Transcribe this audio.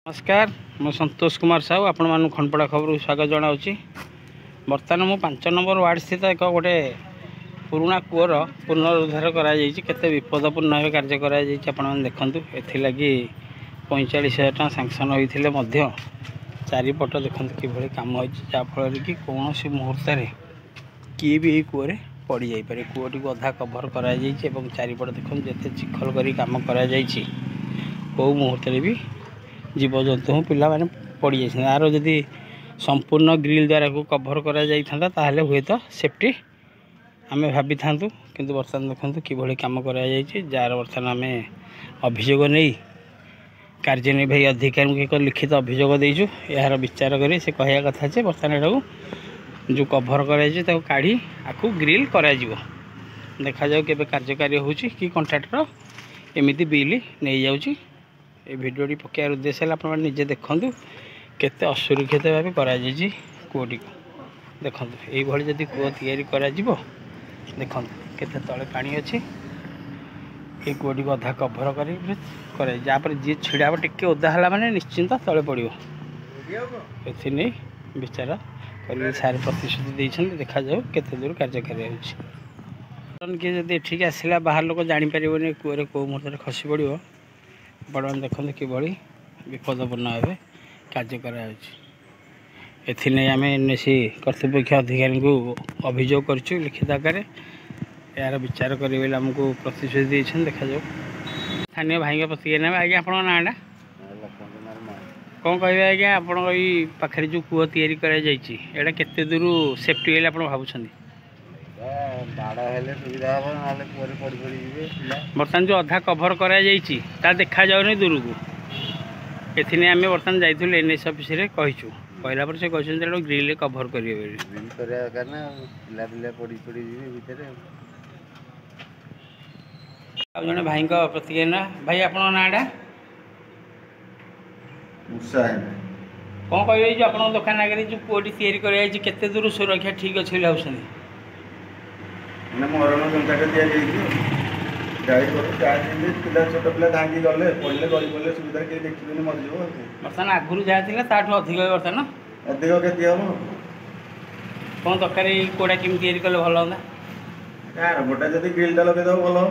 नमस्कार मु संतोष कुमार साहू आपण मानू खंडपड़ा खबर को स्वागत जनावि। बर्तमान मु 5 नंबर वार्ड स्थित एक गोटे पुराणा कूअर पुनरुद्धार करते विपदपूर्ण भाव कार्य कर एथिलागी 45,000 टका सांक्शन होते चारिपट देखते कि कम हो जाफल कि कौन सी मुहूर्त किए भी कूअर पड़ जापे। कूअटी को अधा कभर कर चारिपट देखते जिते चिखल कर कम कर मुहूर्त भी जीवजंतु पिला माने पड़ जाए यार जदि संपूर्ण ग्रिल द्वारा को कभर करा जाइथांता ताहले हुए तो सेफ्टी आम भाभी था किंतु बर्तमान देखते कि कम कर जार बर्तमान आम अभियोग नहीं कार्यनिर्वाही अधिकारी को एक लिखित अभियोग देचु यार विचार कर से कहया कथा जे बर्तमान एटा जो कभर कर काढ़ी आपको ग्रिल करा देखा जाओ केबे कार्यकारी होची कि कॉन्ट्रैक्टर एमिति बिल नहीं जाउची। ये भिडियोटी पकेयार उद्देश्य है आपने निजे देखूँ केते असुरक्षित भाव कर कूटी को देखो ये जदि कूह या देखो केते तले पानी अच्छी ये कूटी को अधा कभर कर जी छिड़ा टिके ओदा है मैंने निश्चिंत तले पड़ो ए विचार कर सारे प्रतिश्रुति देते देखा जाओ केते दूर कार्यकारी हो किए जब एठिक आसला बाहर लोक जापर कूअर कौ मुहूर्त खसी पड़ो बड़े देखते कि विपदपूर्ण भाव कार्य करें आम एनएसी कर्तृपक्ष अधिकारी को अभियोग करूँ लिखित आकार यार विचार करेंगे आमको प्रतिश्रुति देते देखा जाओ। स्थानीय भाई प्रतिक्रिया ना आज्ञा आप नाटा कौन कहे आज्ञा आप पाखे जो कूह या केते दूर सेफ्टी है आप भावुं बर्तमान जो अधा कभर करा देखा जाऊनी दूर को एथि आम बर्तमान जाइलु एनएस ऑफिस रे कहीचु कहला पर से कहछन ग्रिल कभर करिवे जने भाई प्रतिक्रिया ना भाई आप नाटा कौन कहे जो आप दुकान आगे जो कूटी तैयारी केते दूर सुरक्षा ठीक अच्छे भाई मरण संख्या दिया छोट पिला धांगी गले पड़े गली पड़े सुविधा किए देखिए मरज बर्तमान आगुरी जहाँ था अधिक बर्तमान अधिक क्षति हम कौन दरकार कौड़ा केमी तैयारी कले भल हाँ कार गोटा जब ग्रिलटा लगे भल हम